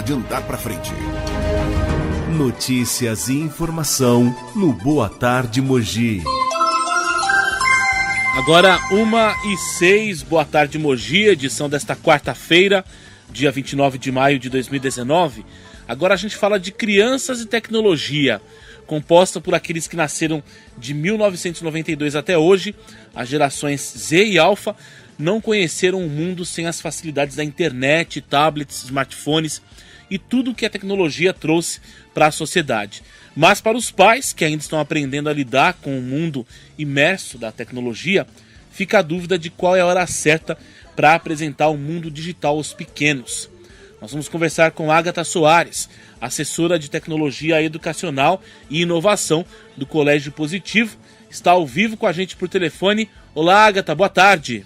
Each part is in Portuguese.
de andar para frente. Notícias e informação no Boa Tarde Mogi. Agora 1h06, Boa Tarde Mogi, edição desta quarta-feira, dia 29 de maio de 2019. Agora a gente fala de crianças e tecnologia, composta por aqueles que nasceram de 1992 até hoje. As gerações Z e Alpha não conheceram o mundo sem as facilidades da internet, tablets, smartphones e tudo que a tecnologia trouxe para a sociedade. Mas para os pais que ainda estão aprendendo a lidar com o mundo imerso da tecnologia, fica a dúvida de qual é a hora certa para apresentar o mundo digital aos pequenos. Nós vamos conversar com Ágata Soares, assessora de tecnologia educacional e inovação do Colégio Positivo. Está ao vivo com a gente por telefone. Olá, Ágata, boa tarde.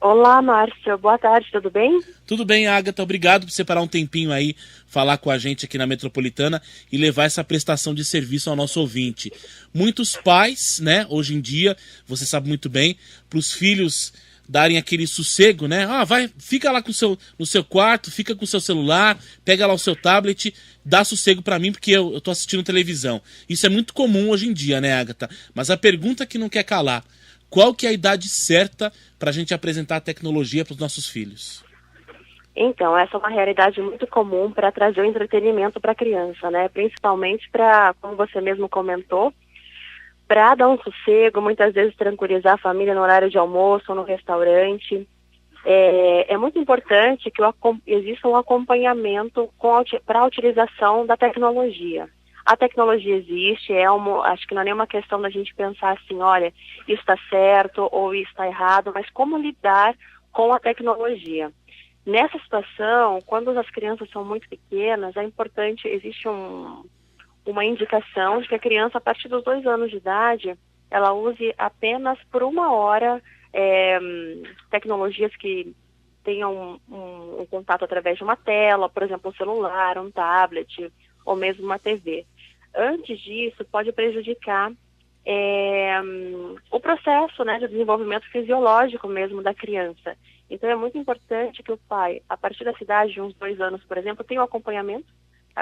Olá, Márcio. Boa tarde, tudo bem? Tudo bem, Ágata. Obrigado por separar um tempinho aí, falar com a gente aqui na Metropolitana e levar essa prestação de serviço ao nosso ouvinte. Muitos pais, né, hoje em dia, você sabe muito bem, para os filhos darem aquele sossego, né? Fica lá no seu quarto, fica com o seu celular, pega lá o seu tablet, dá sossego para mim porque eu tô assistindo televisão. Isso é muito comum hoje em dia, né, Ágata? Mas a pergunta que não quer calar: qual que é a idade certa para a gente apresentar a tecnologia para os nossos filhos? Então, essa é uma realidade muito comum para trazer o entretenimento para a criança, né? Principalmente para, como você mesmo comentou, para dar um sossego, muitas vezes tranquilizar a família no horário de almoço ou no restaurante. É muito importante que exista um acompanhamento para a utilização da tecnologia. A tecnologia existe, acho que não é nenhuma questão da gente pensar assim, olha, isso está certo ou isso está errado, mas como lidar com a tecnologia. Nessa situação, quando as crianças são muito pequenas, é importante, existe uma indicação de que a criança, a partir dos 2 anos de idade, ela use apenas por 1 hora tecnologias que tenham um contato através de uma tela, por exemplo, um celular, um tablet ou mesmo uma TV. Antes disso, pode prejudicar o processo, né, de desenvolvimento fisiológico mesmo da criança. Então, é muito importante que o pai, a partir dessa idade, de uns 2 anos, por exemplo, tenha um acompanhamento.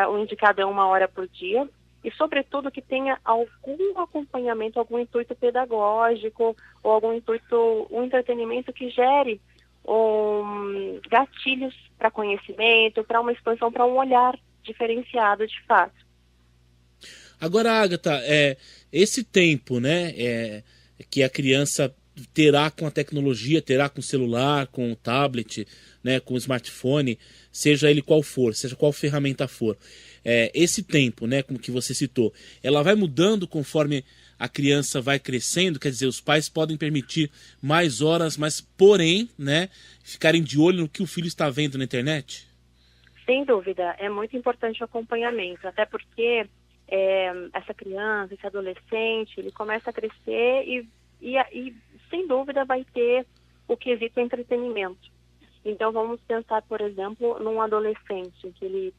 O indicado é 1 hora por dia, e sobretudo que tenha algum acompanhamento, algum intuito pedagógico, ou algum intuito, um entretenimento que gere gatilhos para conhecimento, para uma expansão, para um olhar diferenciado de fato. Agora, Ágata, esse tempo, né, que a criança terá com a tecnologia, terá com o celular, com o tablet, né, com o smartphone, seja ele qual for, seja qual ferramenta for, esse tempo, né, como que você citou, ela vai mudando conforme a criança vai crescendo. Quer dizer, os pais podem permitir mais horas, mas porém, né, ficarem de olho no que o filho está vendo na internet? Sem dúvida, é muito importante o acompanhamento, até porque essa criança, esse adolescente, ele começa a crescer e sem dúvida vai ter o quesito entretenimento. Então vamos pensar, por exemplo, num adolescente que ele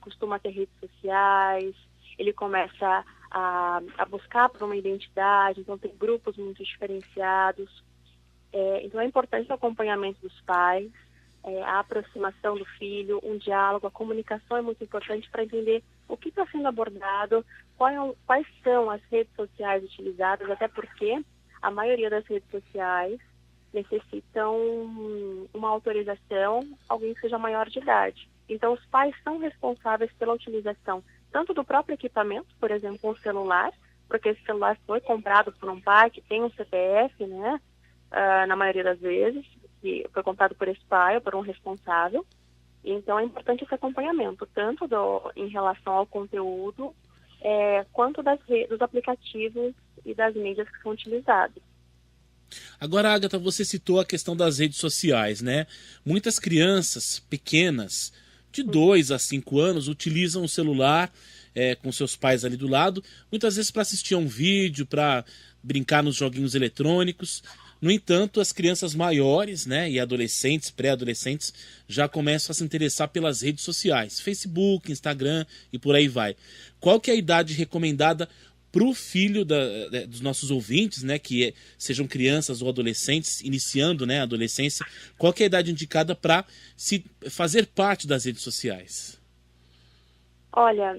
costuma ter redes sociais, ele começa a buscar por uma identidade, então tem grupos muito diferenciados. Então é importante o acompanhamento dos pais, a aproximação do filho, um diálogo, a comunicação é muito importante para entender o que está sendo abordado, quais são as redes sociais utilizadas, até porque a maioria das redes sociais necessitam uma autorização, alguém que seja maior de idade. Então, os pais são responsáveis pela utilização tanto do próprio equipamento, por exemplo, um celular, porque esse celular foi comprado por um pai que tem um CPF, né, na maioria das vezes, que foi comprado por esse pai ou por um responsável. Então, é importante esse acompanhamento, tanto em relação ao conteúdo, quanto dos aplicativos e das mídias que são utilizados. Agora, Ágata, você citou a questão das redes sociais, né? Muitas crianças pequenas, de 2 a 5 anos, utilizam o celular com seus pais ali do lado, muitas vezes para assistir a um vídeo, para brincar nos joguinhos eletrônicos. No entanto, as crianças maiores, né, e adolescentes, pré-adolescentes, já começam a se interessar pelas redes sociais, Facebook, Instagram e por aí vai. Qual que é a idade recomendada para o filho dos nossos ouvintes, né, que sejam crianças ou adolescentes, iniciando, né, a adolescência? Qual que é a idade indicada para se fazer parte das redes sociais? Olha,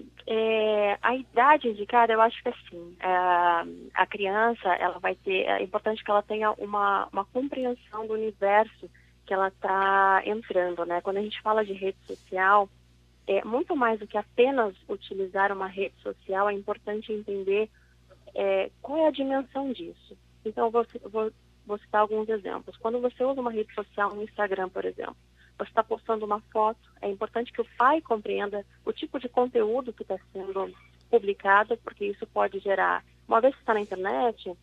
a idade indicada, eu acho que assim, a criança, ela vai ter, é importante que ela tenha uma compreensão do universo que ela está entrando, né? Quando a gente fala de rede social, muito mais do que apenas utilizar uma rede social, é importante entender qual é a dimensão disso. Então, vou citar alguns exemplos. Quando você usa uma rede social, no Instagram, por exemplo, você está postando uma foto, é importante que o pai compreenda o tipo de conteúdo que está sendo publicado, porque isso pode gerar, uma vez que está na internet,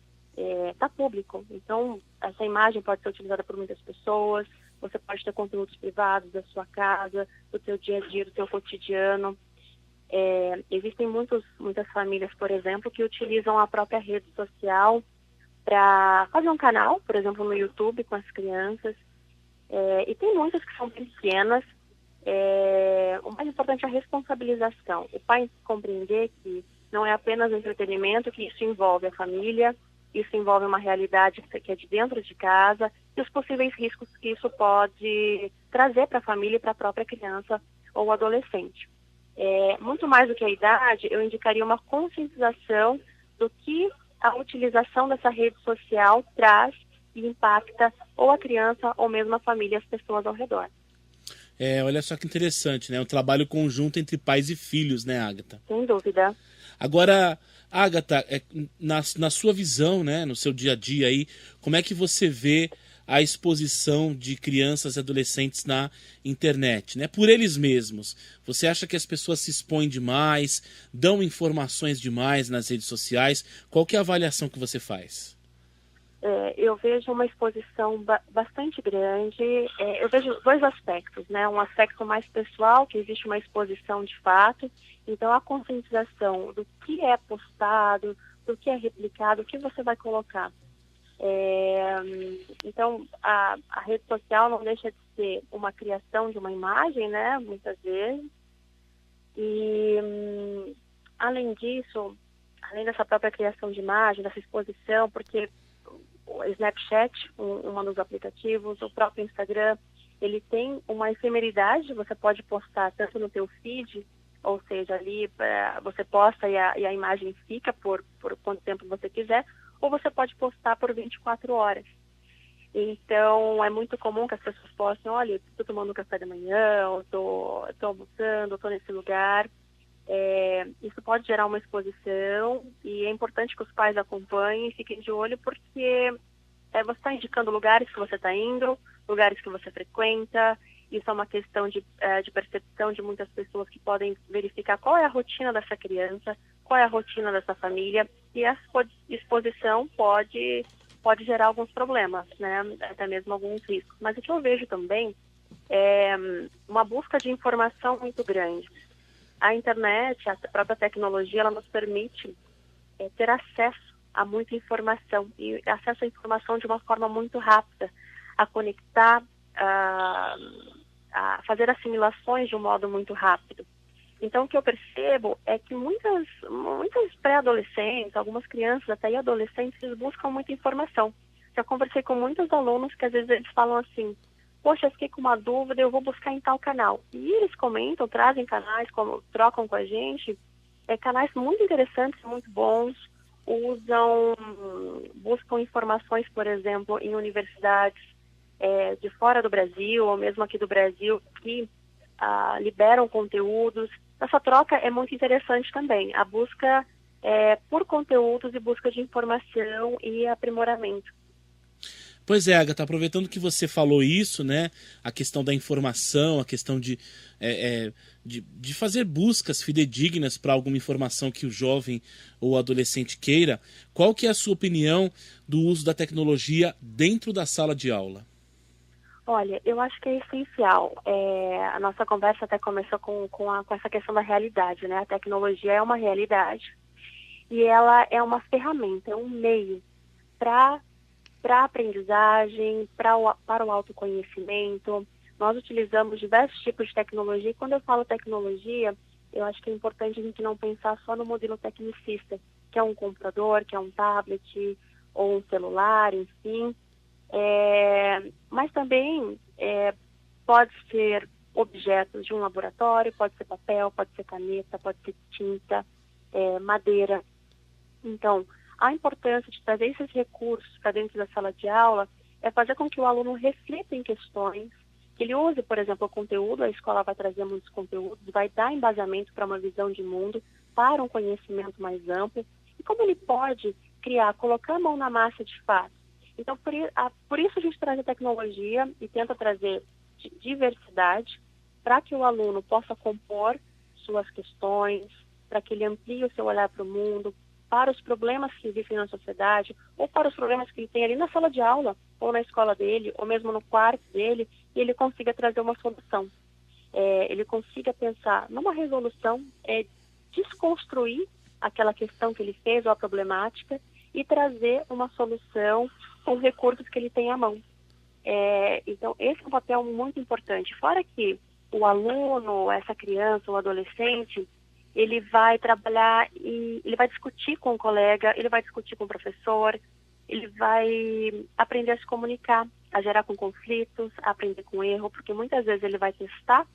está público. Então, essa imagem pode ser utilizada por muitas pessoas, você pode ter conteúdos privados da sua casa, do seu dia a dia, do seu cotidiano. Existem muitas famílias, por exemplo, que utilizam a própria rede social para fazer um canal, por exemplo, no YouTube com as crianças. E tem muitas que são pequenas. O mais importante é a responsabilização. O pai compreender que não é apenas entretenimento, que isso envolve a família, isso envolve uma realidade que é de dentro de casa e os possíveis riscos que isso pode trazer para a família e para a própria criança ou adolescente. Muito mais do que a idade, eu indicaria uma conscientização do que a utilização dessa rede social traz e impacta ou a criança ou mesmo a família, as pessoas ao redor. Olha só que interessante, né? Um trabalho conjunto entre pais e filhos, né, Agatha? Sem dúvida. Agora, Agatha, na sua visão, né, no seu dia a dia aí, como é que você vê a exposição de crianças e adolescentes na internet, né? Por eles mesmos. Você acha que as pessoas se expõem demais, dão informações demais nas redes sociais? Qual que é a avaliação que você faz? Eu vejo uma exposição bastante grande. Eu vejo dois aspectos, né? Um aspecto mais pessoal, que existe uma exposição de fato. Então, a conscientização do que é postado, do que é replicado, o que você vai colocar. Então, a rede social não deixa de ser uma criação de uma imagem, né? Muitas vezes. E, além disso, além dessa própria criação de imagem, dessa exposição, porque o Snapchat, um dos aplicativos, o próprio Instagram, ele tem uma efemeridade, você pode postar tanto no teu feed, ou seja, ali você posta e a imagem fica por quanto tempo você quiser, ou você pode postar por 24 horas. Então, é muito comum que as pessoas postem, olha, estou tomando café da manhã, ou estou almoçando, estou nesse lugar. Isso pode gerar uma exposição e é importante que os pais acompanhem e fiquem de olho porque você está indicando lugares que você está indo, lugares que você frequenta. Isso é uma questão de percepção de muitas pessoas que podem verificar qual é a rotina dessa criança, qual é a rotina dessa família e a exposição pode gerar alguns problemas, né? Até mesmo alguns riscos. Mas o que eu vejo também é uma busca de informação muito grande. A internet, a própria tecnologia, ela nos permite ter acesso a muita informação e acesso à informação de uma forma muito rápida, a conectar, a fazer assimilações de um modo muito rápido. Então, o que eu percebo é que muitas pré-adolescentes, algumas crianças até e adolescentes, eles buscam muita informação. Já conversei com muitos alunos que às vezes eles falam assim, poxa, eu fiquei com uma dúvida, eu vou buscar em tal canal. E eles comentam, trazem canais, trocam com a gente, canais muito interessantes, muito bons, buscam informações, por exemplo, em universidades de fora do Brasil, ou mesmo aqui do Brasil, que liberam conteúdos. Essa troca é muito interessante também, a busca por conteúdos e busca de informação e aprimoramento. Pois é, Agatha, aproveitando que você falou isso, né, a questão da informação, a questão de fazer buscas fidedignas para alguma informação que o jovem ou adolescente queira, qual que é a sua opinião do uso da tecnologia dentro da sala de aula? Olha, eu acho que é essencial. A nossa conversa até começou com essa questão da realidade, né? A tecnologia é uma realidade e ela é uma ferramenta, é um meio para a aprendizagem, para o autoconhecimento. Nós utilizamos diversos tipos de tecnologia e quando eu falo tecnologia, eu acho que é importante a gente não pensar só no modelo tecnicista, que é um computador, que é um tablet ou um celular, enfim. Mas também pode ser objetos de um laboratório, pode ser papel, pode ser caneta, pode ser tinta, madeira. Então, a importância de trazer esses recursos para dentro da sala de aula é fazer com que o aluno reflita em questões, que ele use, por exemplo, o conteúdo, a escola vai trazer muitos conteúdos, vai dar embasamento para uma visão de mundo, para um conhecimento mais amplo, e como ele pode criar, colocar a mão na massa de fato. Então, por isso a gente traz a tecnologia e tenta trazer diversidade para que o aluno possa compor suas questões, para que ele amplie o seu olhar para o mundo, para os problemas que existem na sociedade, ou para os problemas que ele tem ali na sala de aula, ou na escola dele, ou mesmo no quarto dele, e ele consiga trazer uma solução. Ele consiga pensar numa resolução, desconstruir aquela questão que ele fez ou a problemática e trazer uma solução com os recursos que ele tem à mão. Então, esse é um papel muito importante. Fora que o aluno, essa criança, o adolescente, ele vai trabalhar e ele vai discutir com o colega, ele vai discutir com o professor, ele vai aprender a se comunicar, a gerar com conflitos, a aprender com erro, porque muitas vezes ele vai testar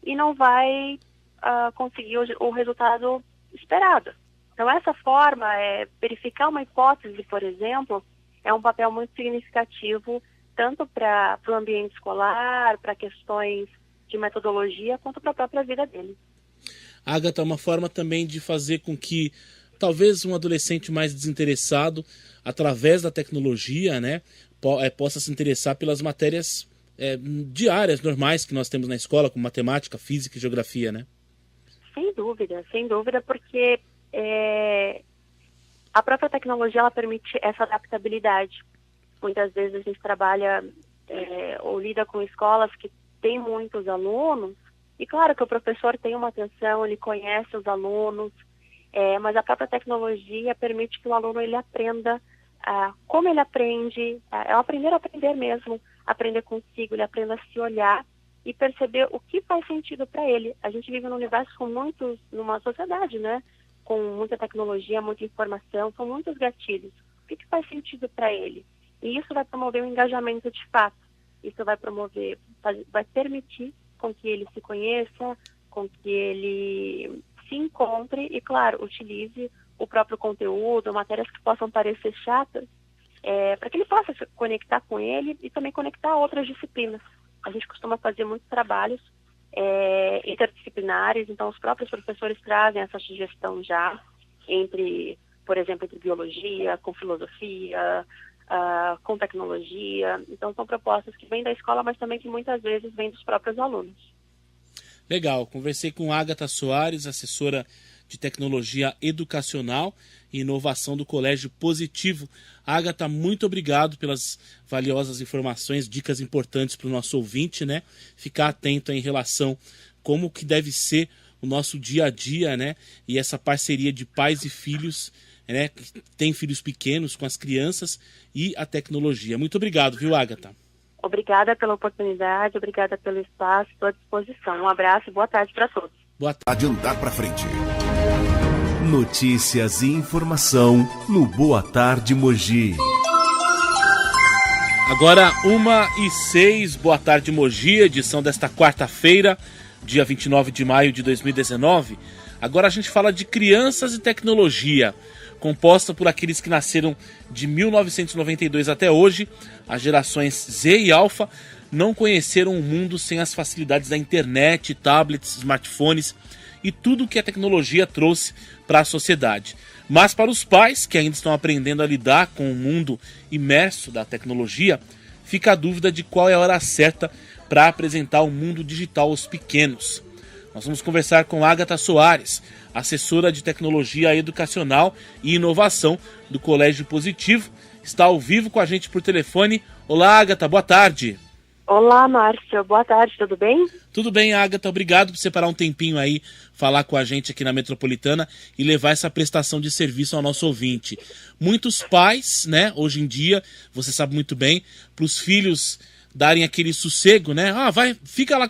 e não vai conseguir o resultado esperado. Então, essa forma, verificar uma hipótese, por exemplo, é um papel muito significativo, tanto para o ambiente escolar, para questões de metodologia, quanto para a própria vida dele. Agatha, uma forma também de fazer com que talvez um adolescente mais desinteressado, através da tecnologia, né, possa se interessar pelas matérias diárias, normais que nós temos na escola, como matemática, física e geografia, né? Sem dúvida, porque a própria tecnologia ela permite essa adaptabilidade. Muitas vezes a gente trabalha ou lida com escolas que têm muitos alunos, e claro que o professor tem uma atenção, ele conhece os alunos, mas a própria tecnologia permite que o aluno ele aprenda como ele aprende, é o aprender a aprender mesmo, aprender consigo, ele aprenda a se olhar e perceber o que faz sentido para ele. A gente vive num universo numa sociedade, né? Com muita tecnologia, muita informação, são muitos gatilhos. O que faz sentido para ele? E isso vai promover um engajamento de fato. Isso vai permitir com que ele se conheça, com que ele se encontre e, claro, utilize o próprio conteúdo, matérias que possam parecer chatas, para que ele possa se conectar com ele e também conectar a outras disciplinas. A gente costuma fazer muitos trabalhos interdisciplinares, então os próprios professores trazem essa sugestão já por exemplo, entre biologia, com filosofia, com tecnologia. Então são propostas que vêm da escola, mas também que muitas vezes vêm dos próprios alunos. Legal, conversei com Agatha Soares, assessora de Tecnologia Educacional e Inovação do Colégio Positivo. Agatha, muito obrigado pelas valiosas informações, dicas importantes para o nosso ouvinte, né? Ficar atento em relação como que deve ser o nosso dia a dia, né? E essa parceria de pais e filhos, né? Que tem filhos pequenos com as crianças e a tecnologia. Muito obrigado, viu, Agatha? Obrigada pela oportunidade, obrigada pelo espaço, estou à disposição. Um abraço e boa tarde para todos. Boa tarde. Andar para frente. Notícias e informação no Boa Tarde Mogi. Agora 1h06, Boa Tarde Mogi, edição desta quarta-feira, dia 29 de maio de 2019. Agora a gente fala de crianças e tecnologia, composta por aqueles que nasceram de 1992 até hoje. As gerações Z e Alpha não conheceram o mundo sem as facilidades da internet, tablets, smartphones e tudo que a tecnologia trouxe para a sociedade. Mas para os pais, que ainda estão aprendendo a lidar com o mundo imerso da tecnologia, fica a dúvida de qual é a hora certa para apresentar o mundo digital aos pequenos. Nós vamos conversar com Agatha Soares, assessora de Tecnologia Educacional e Inovação do Colégio Positivo. Está ao vivo com a gente por telefone. Olá, Agatha, boa tarde. Olá, Márcio, boa tarde, tudo bem? Tudo bem, Agatha, obrigado por separar um tempinho aí, falar com a gente aqui na Metropolitana e levar essa prestação de serviço ao nosso ouvinte. Muitos pais, né, hoje em dia, você sabe muito bem, para os filhos darem aquele sossego, né? Fica lá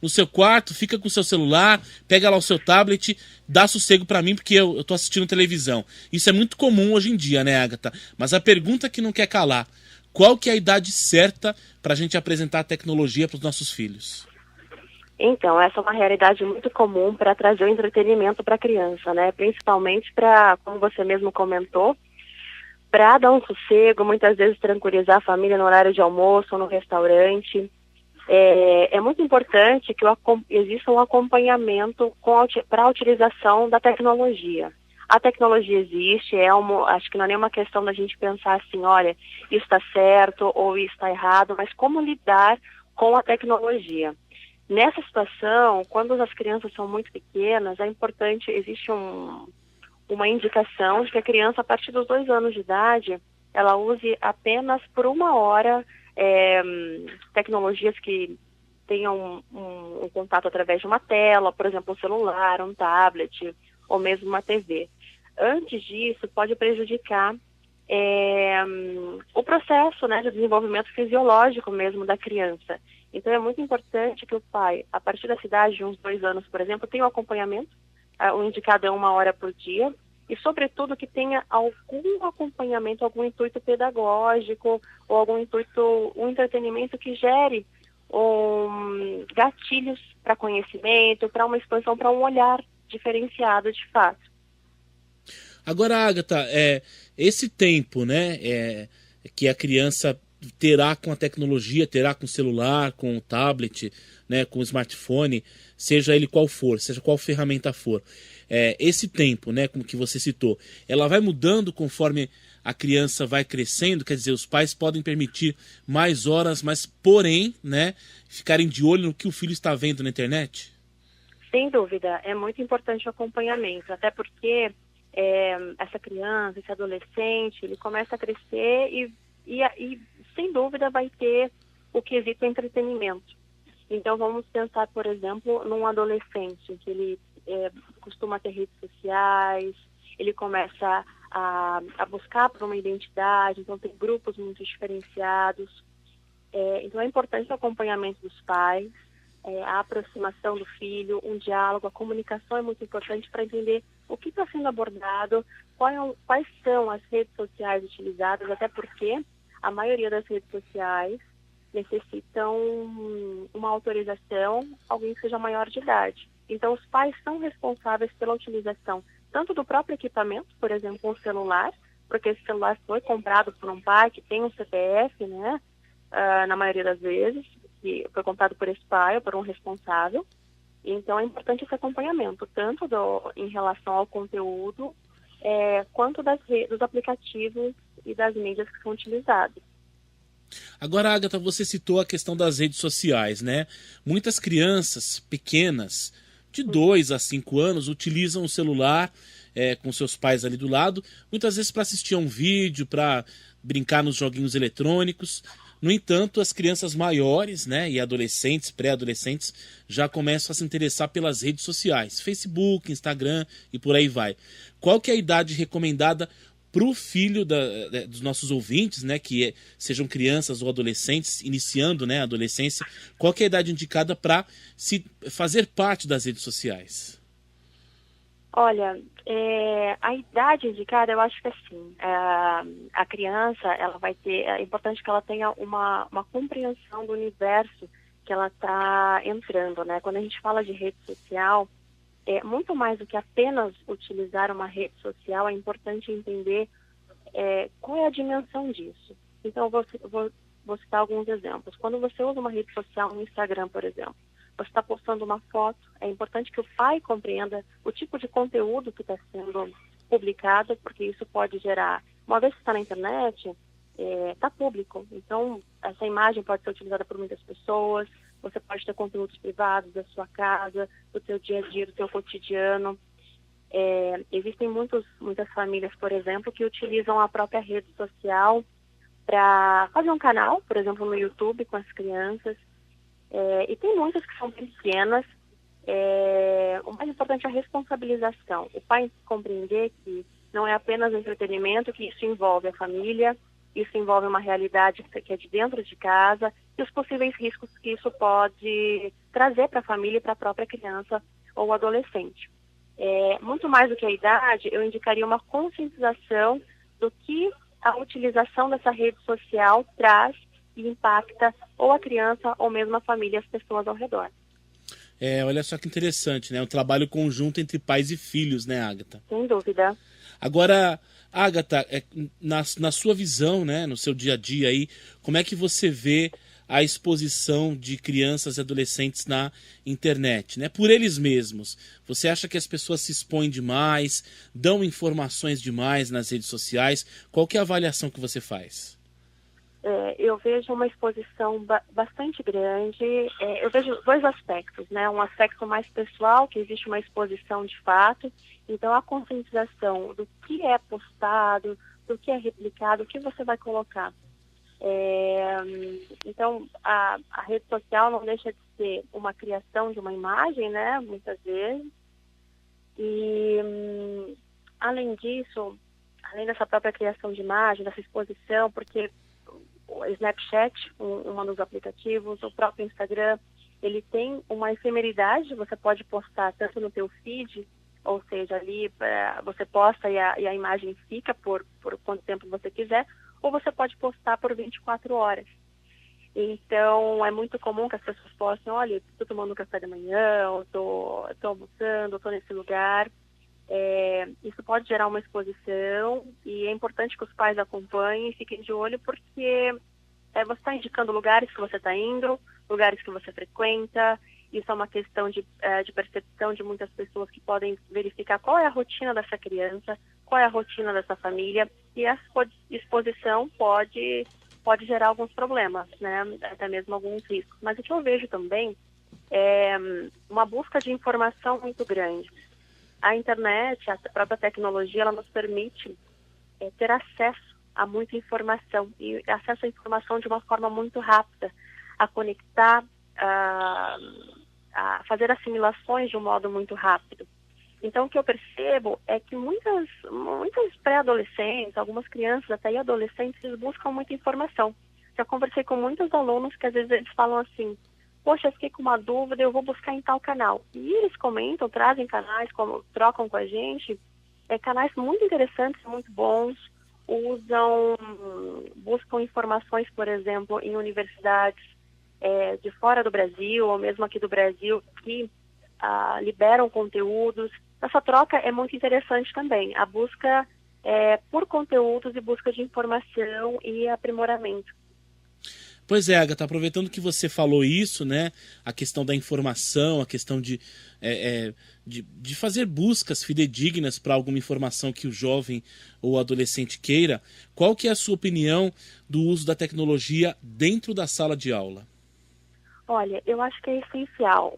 no seu quarto, fica com o seu celular, pega lá o seu tablet, dá sossego para mim porque eu tô assistindo televisão. Isso é muito comum hoje em dia, né, Agatha? Mas a pergunta que não quer calar: qual que é a idade certa para a gente apresentar a tecnologia para os nossos filhos? Então, essa é uma realidade muito comum para trazer o entretenimento para a criança, né? Principalmente para, como você mesmo comentou, para dar um sossego, muitas vezes tranquilizar a família no horário de almoço ou no restaurante. É muito importante que exista um acompanhamento para a utilização da tecnologia. A tecnologia existe, acho que não é nenhuma questão da gente pensar assim, olha, isso está certo ou isso está errado, mas como lidar com a tecnologia. Nessa situação, quando as crianças são muito pequenas, é importante, existe uma indicação de que a criança, a partir dos 2 anos de idade, ela use apenas por 1 hora tecnologias que tenham um contato através de uma tela, por exemplo, um celular, um tablet ou mesmo uma TV. Antes disso, pode prejudicar o processo, né, de desenvolvimento fisiológico mesmo da criança. Então, é muito importante que o pai, a partir da idade de uns 2 anos, por exemplo, tenha o acompanhamento, o indicado é 1 hora por dia, e, sobretudo, que tenha algum acompanhamento, algum intuito pedagógico, ou algum intuito, um entretenimento que gere gatilhos para conhecimento, para uma expansão, para um olhar diferenciado de fato. Agora, Agatha, esse tempo, né, que a criança terá com a tecnologia, terá com o celular, com o tablet, né, com o smartphone, seja ele qual for, seja qual ferramenta for, esse tempo, né, como que você citou, ela vai mudando conforme a criança vai crescendo, quer dizer, os pais podem permitir mais horas, mas porém, né, ficarem de olho no que o filho está vendo na internet? Sem dúvida, é muito importante o acompanhamento, até porque essa criança, esse adolescente, ele começa a crescer e sem dúvida vai ter o quesito entretenimento. Então vamos pensar, por exemplo, num adolescente que ele costuma ter redes sociais, ele começa a buscar por uma identidade, então tem grupos muito diferenciados. Então é importante o acompanhamento dos pais, a aproximação do filho, um diálogo, a comunicação é muito importante para entender o que está sendo abordado, quais são as redes sociais utilizadas, até porque a maioria das redes sociais necessitam uma autorização, alguém que seja maior de idade. Então, os pais são responsáveis pela utilização tanto do próprio equipamento, por exemplo, um celular, porque esse celular foi comprado por um pai que tem um CPF, né, na maioria das vezes, que foi comprado por esse pai ou por um responsável. Então, é importante esse acompanhamento, tanto em relação ao conteúdo, quanto dos aplicativos e das mídias que são utilizados. Agora, Agatha, você citou a questão das redes sociais, né? Muitas crianças pequenas, de 2 a 5 anos, utilizam o celular com seus pais ali do lado, muitas vezes para assistir a um vídeo, para brincar nos joguinhos eletrônicos. No entanto, as crianças maiores, né, e adolescentes, pré-adolescentes, já começam a se interessar pelas redes sociais, Facebook, Instagram e por aí vai. Qual que é a idade recomendada para o filho dos nossos ouvintes, né, que sejam crianças ou adolescentes, iniciando, né, a adolescência? Qual que é a idade indicada para se fazer parte das redes sociais? Olha, a idade indicada, eu acho que assim, a criança, ela vai ter, é importante que ela tenha uma compreensão do universo que ela está entrando, né? Quando a gente fala de rede social, muito mais do que apenas utilizar uma rede social, é importante entender qual é a dimensão disso. Então, vou citar alguns exemplos. Quando você usa uma rede social, no Instagram, por exemplo, você está postando uma foto, é importante que o pai compreenda o tipo de conteúdo que está sendo publicado, porque isso pode gerar, uma vez que está na internet, está público. Então, essa imagem pode ser utilizada por muitas pessoas, você pode ter conteúdos privados da sua casa, do seu dia a dia, do seu cotidiano. Existem muitas famílias, por exemplo, que utilizam a própria rede social para fazer um canal, por exemplo, no YouTube com as crianças. E tem muitas que são pequenas. O mais importante é a responsabilização. O pai compreender que não é apenas entretenimento, que isso envolve a família, isso envolve uma realidade que é de dentro de casa e os possíveis riscos que isso pode trazer para a família e para a própria criança ou adolescente. Muito mais do que a idade, eu indicaria uma conscientização do que a utilização dessa rede social traz e impacta ou a criança ou mesmo a família e as pessoas ao redor. Olha só que interessante, né? Um trabalho conjunto entre pais e filhos, né, Agatha? Sem dúvida. Agora, Agatha, na sua visão, né, no seu dia a dia aí, como é que você vê a exposição de crianças e adolescentes na internet, né? Por eles mesmos. Você acha que as pessoas se expõem demais, dão informações demais nas redes sociais? Qual que é a avaliação que você faz? Eu vejo uma exposição bastante grande. Eu vejo dois aspectos, né? Um aspecto mais pessoal, que existe uma exposição de fato. Então, a conscientização do que é postado, do que é replicado, o que você vai colocar. Então, a rede social não deixa de ser uma criação de uma imagem, né? Muitas vezes. E, além disso, além dessa própria criação de imagem, dessa exposição, porque o Snapchat, um dos aplicativos, o próprio Instagram, ele tem uma efemeridade. Você pode postar tanto no teu feed, ou seja, ali você posta e a imagem fica por quanto tempo você quiser, ou você pode postar por 24 horas. Então, é muito comum que as pessoas postem, olha, estou tomando café da manhã, estou almoçando, estou nesse lugar. Isso pode gerar uma exposição e é importante que os pais acompanhem e fiquem de olho, porque você está indicando lugares que você está indo, lugares que você frequenta. Isso é uma questão de percepção de muitas pessoas que podem verificar qual é a rotina dessa criança, qual é a rotina dessa família, e essa exposição pode gerar alguns problemas, né? Até mesmo alguns riscos. Mas o que eu vejo também é uma busca de informação muito grande. A internet, a própria tecnologia, ela nos permite ter acesso a muita informação, e acesso à informação de uma forma muito rápida, a conectar, a fazer assimilações de um modo muito rápido. Então, o que eu percebo é que muitas pré-adolescentes, algumas crianças, até e adolescentes, eles buscam muita informação. Já conversei com muitos alunos que às vezes eles falam assim, poxa, eu fiquei com uma dúvida, eu vou buscar em tal canal. E eles comentam, trazem canais, trocam com a gente, canais muito interessantes, muito bons, buscam informações, por exemplo, em universidades de fora do Brasil, ou mesmo aqui do Brasil, que liberam conteúdos. Essa troca é muito interessante também, a busca por conteúdos e busca de informação e aprimoramento. Pois é, Agatha, aproveitando que você falou isso, né, a questão da informação, a questão de fazer buscas fidedignas para alguma informação que o jovem ou adolescente queira, qual que é a sua opinião do uso da tecnologia dentro da sala de aula? Olha, eu acho que é essencial.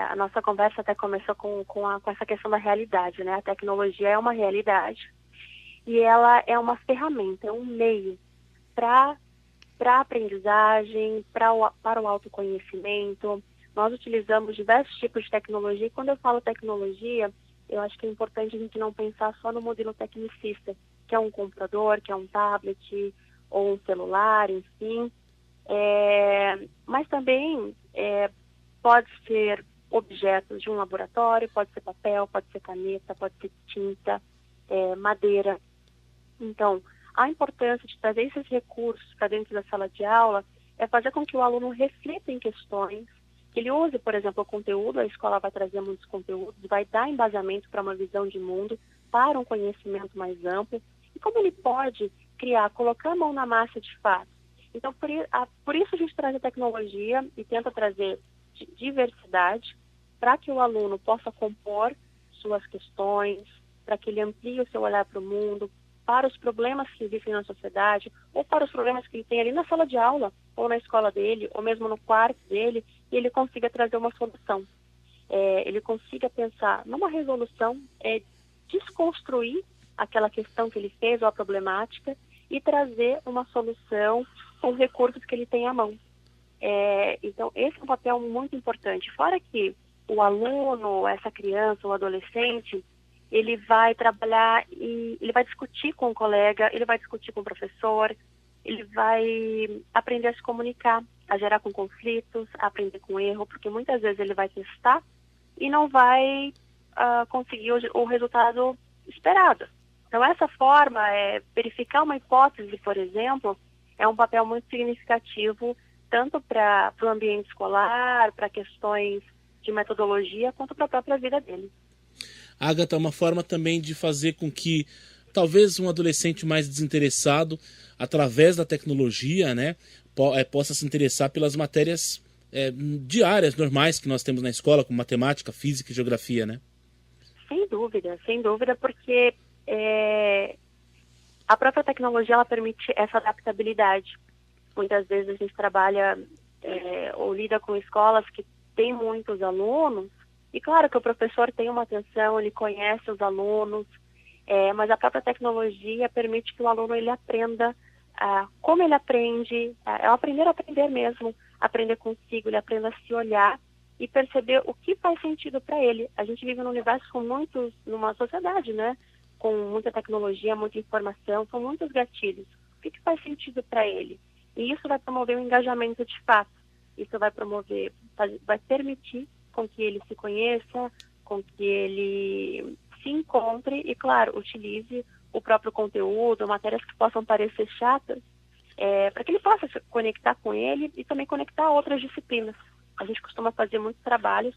A nossa conversa até começou com essa questão da realidade, né? A tecnologia é uma realidade e ela é uma ferramenta, é um meio para a aprendizagem, para o autoconhecimento. Nós utilizamos diversos tipos de tecnologia, e quando eu falo tecnologia, eu acho que é importante a gente não pensar só no modelo tecnicista, que é um computador, que é um tablet, ou um celular, enfim. Mas também pode ser objetos de um laboratório, pode ser papel, pode ser caneta, pode ser tinta, madeira. Então, a importância de trazer esses recursos para dentro da sala de aula é fazer com que o aluno reflita em questões, que ele use, por exemplo, o conteúdo. A escola vai trazer muitos conteúdos, vai dar embasamento para uma visão de mundo, para um conhecimento mais amplo, e como ele pode colocar a mão na massa de fato. Então, por isso a gente traz a tecnologia e tenta trazer diversidade para que o aluno possa compor suas questões, para que ele amplie o seu olhar para o mundo, para os problemas que existem na sociedade, ou para os problemas que ele tem ali na sala de aula, ou na escola dele, ou mesmo no quarto dele, e ele consiga trazer uma solução. Ele consiga pensar numa resolução, desconstruir aquela questão que ele fez, ou a problemática, e trazer uma solução com os recursos que ele tem à mão. Então, esse é um papel muito importante. Fora que o aluno, essa criança, o adolescente, ele vai trabalhar e ele vai discutir com o colega, ele vai discutir com o professor, ele vai aprender a se comunicar, a gerar com conflitos, a aprender com erro, porque muitas vezes ele vai testar e não vai conseguir o resultado esperado. Então, essa forma, verificar uma hipótese, por exemplo, é um papel muito significativo, tanto para o ambiente escolar, para questões de metodologia quanto para a própria vida dele. Agatha, uma forma também de fazer com que talvez um adolescente mais desinteressado, através da tecnologia, né, possa se interessar pelas matérias diárias, normais que nós temos na escola, como matemática, física e geografia, né? Sem dúvida, porque a própria tecnologia ela permite essa adaptabilidade. Muitas vezes a gente trabalha ou lida com escolas que têm muitos alunos, e claro que o professor tem uma atenção, ele conhece os alunos, mas a própria tecnologia permite que o aluno ele aprenda como ele aprende, é o aprender a aprender mesmo, aprender consigo, ele aprenda a se olhar e perceber o que faz sentido para ele. A gente vive num universo numa sociedade, né, com muita tecnologia, muita informação, com muitos gatilhos. O que faz sentido para ele? E isso vai promover um engajamento de fato. Isso vai permitir com que ele se conheça, com que ele se encontre e, claro, utilize o próprio conteúdo, matérias que possam parecer chatas, para que ele possa se conectar com ele e também conectar a outras disciplinas. A gente costuma fazer muitos trabalhos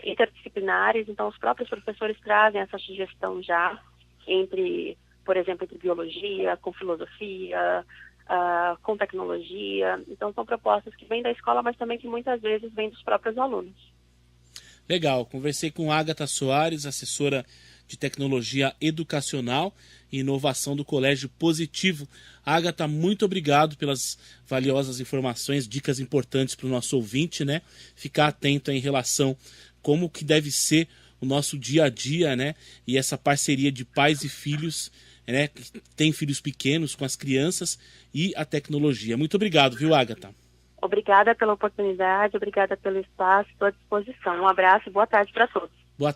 interdisciplinares, então os próprios professores trazem essa sugestão já por exemplo, entre biologia, com filosofia, com tecnologia. Então são propostas que vêm da escola, mas também que muitas vezes vêm dos próprios alunos. Legal, conversei com Agatha Soares, assessora de Tecnologia Educacional e Inovação do Colégio Positivo. Agatha, muito obrigado pelas valiosas informações, dicas importantes para o nosso ouvinte, né? Ficar atento em relação como que deve ser o nosso dia a dia, né? E essa parceria de pais e filhos, né? Que tem filhos pequenos com as crianças e a tecnologia. Muito obrigado, viu, Agatha? Obrigada pela oportunidade, obrigada pelo espaço, estou à disposição. Um abraço e boa tarde para todos. Boa tarde.